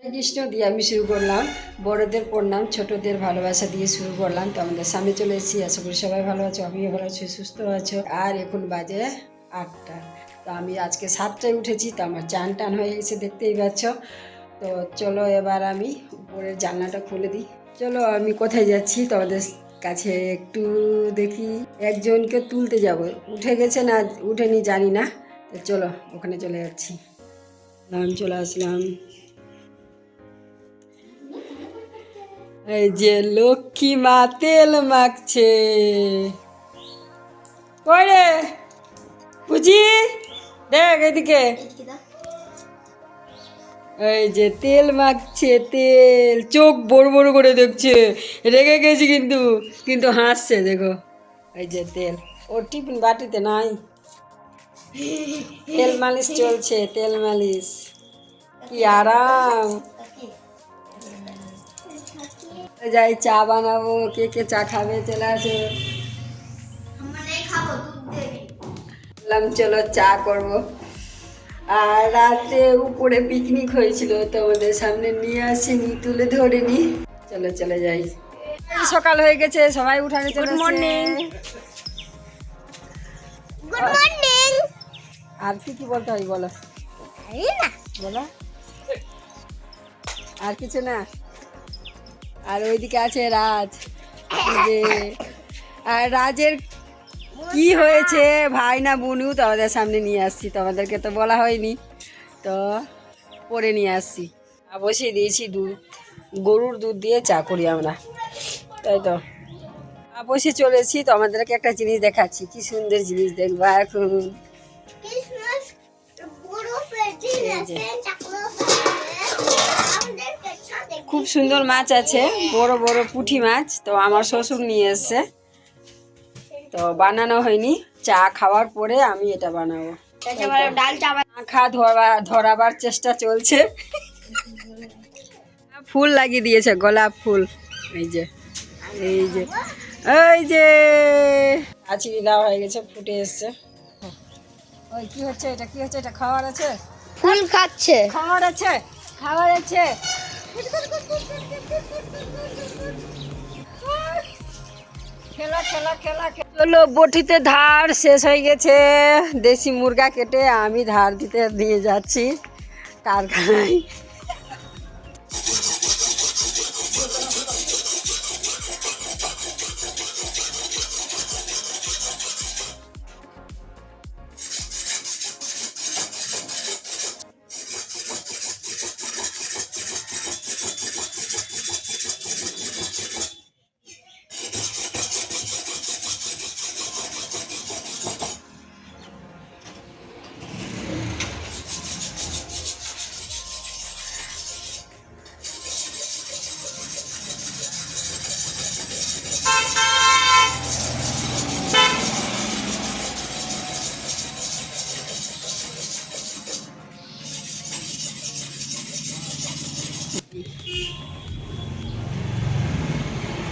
কৃষ্ণ দিয়ে আমি শুরু করলাম, বড়দের প্রণাম, ছোটদের ভালোবাসা দিয়ে শুরু করলাম। তো আমাদের সামনে চলে এসেছি, আশা করি সবাই ভালো আছো, আমিও ভালো আছি, সুস্থ আছো। আর এখন বাজে 8টা। তো আমি আজকে 7টায় উঠেছি, তো আমার চান টান হয়ে গেছে, দেখতেই পাচ্ছ। তো চলো এবার আমি উপরের জানলাটা খুলে দিই। চলো আমি কোথায় যাচ্ছি তোমাদের কাছে একটু দেখি। একজনকে তুলতে যাব, উঠে গেছে না উঠেনি জানি না। তো চলো ওখানে চলে যাচ্ছি। আমি চলে আসলাম। এই যে লক্ষ্মী মা তেল মাখছে। করে বুঝি দেখ এদিকে, এই যে তেল মাখছে, তেল চোখ বড় বড় করে দেখছে, রেগে গেছি কিন্তু কিন্তু হাসছে দেখো। এই যে তেল ওর টিফিন বাটিতে নাই। তেল মালিশ চলছে, তেল মালিশ, কি আরাম। যাই চা বানাবো, কে কে চা খাবে চলে আসো। বললাম চলো চা করবো। আর রাতে উপরে পিকনিক হয়েছিল, তো আমাদের সামনে নিয়ে আসিনি, তুলে ধরেনি। চলো চলে যাই। সকাল হয়ে গেছে, সবাই উঠানে চলে গুড মর্নিং। Good morning. আর কি কি বলতে হয় বলো, বলো। আর কিছু না। আর ওইদিকে আছে রাজ। এই যে আর রাজের কি হয়েছে, ভাই না বুনু, তোমাদের সামনে নিয়ে আসছি, তোমাদেরকে তো বলা হয়নি, তো পরে নিয়ে আসছি। বসিয়ে দিয়েছি দুধ, গরুর দুধ দিয়ে চা করি আমরা, তাই তো বসে চলেছি। তো আমাদেরকে একটা জিনিস দেখাচ্ছি, কি সুন্দর জিনিস দেখবা এখন। এই যে খুব সুন্দর মাছ আছে, বড় বড় পুঁটি মাছ। তো আমার শ্বশুর নিয়ে এসছে, তো বানানো হয়নি। চা খাওয়ার পরে আমি এটা বানাবো। মাখা ধরাবার চেষ্টা চলছে। ফুল লাগিয়ে দিয়েছে, গোলাপ ফুল। এই যে এই যে এই যে আচিড়ি দেওয়া হয়ে গেছে, ফুটে এসছে। ওই কি হচ্ছে এটা, কি হচ্ছে এটা, খাওয়ার আছে, ফুল খাচ্ছে। খাওয়ার আছে, খাওয়ার আছে। খেলা খেলা খেলা চলো, বটিতে ধার শেষ হয়ে গেছে। দেশি মুরগা কেটে আমি ধার দিতে দিয়ে যাচ্ছি কারখানায়।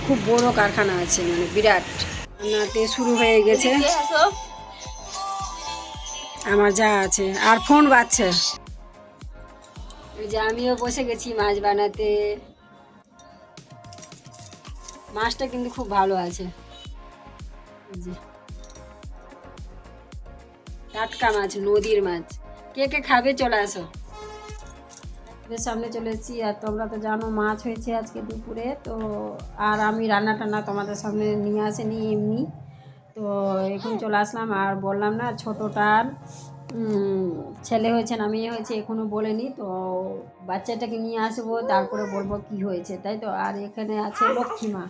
খুব বড় কারখানা আছে, মানে বিরাট। রান্নাতে শুরু হয়ে গেছে, আমার যা আছে। আর ফোন বাজছে। ওই যে আমিও বসে গেছি মাছ বানাতে। মাছটা কিন্তু খুব ভালো আছে, এই যে টাটকা মাছ, নদীর মাছ। কে কে খাবে চলে আসো। এর সামনে চলে এসেছি। আর তোমরা তো জানো মাছ হয়েছে আজকে দুপুরে। তো আর আমি রান্না টান্না তোমাদের সামনে নিয়ে আসিনি, এমনি। তো এখন চলে আসলাম। আর বললাম না ছোটোটার ছেলে হয়েছে না মেয়ে হয়েছে এখনও বলেনি। তো বাচ্চাটাকে নিয়ে আসবো, তারপরে বলবো কি হয়েছে, তাই তো। আর এখানে আছে লক্ষ্মী মা।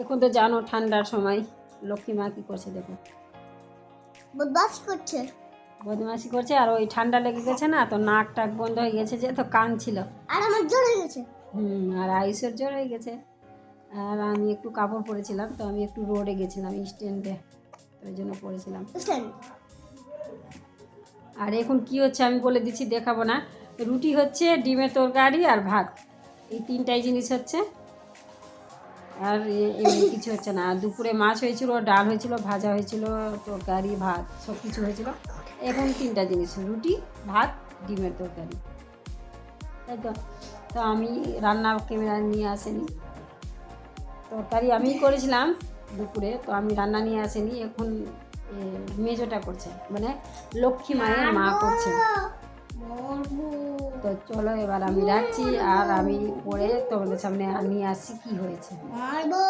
এখন তো জানো ঠান্ডার সময় লক্ষ্মী মা কী করছে দেখো, বদমাশি করছে। বদমাশি করছে। আর ওই ঠান্ডা লেগে গেছে না, তো নাক টাক বন্ধ হয়ে গেছে, যে তো কাঁদছিল। আর আমার জ্বর হয়ে গেছে। আর আয়ুষের জ্বর হয়ে গেছে। আর আমি একটু কাপড় পরেছিলাম, তো আমি একটু রোডে গেছিলাম স্ট্যান্ডে, ওই জন্য পরেছিলাম। আর এখন কি হচ্ছে আমি বলে দিচ্ছি, দেখাবো না। রুটি হচ্ছে, ডিমের তরকারি আর ভাত, এই তিনটাই জিনিস হচ্ছে। আর এমনি কিছু হচ্ছে না। আর দুপুরে মাছ হয়েছিল, ডাল হয়েছিল, ভাজা হয়েছিল, তরকারি, ভাত, সব কিছু হয়েছিল। এখন তিনটা জিনিস, রুটি, ভাত, ডিমের তরকারি। তাই তো। তো আমি রান্নার ক্যামেরা নিয়ে আসিনি, তরকারি আমি করেছিলাম দুপুরে, তো আমি রান্না নিয়ে আসিনি। এখন মেজোটা করছে, মানে লক্ষ্মী মায়ের মা করছে। তো চলো এবার আমি রাখছি, আর আমি পরে তোমাদের সামনে নিয়ে আসছি কি হয়েছে। মারবো।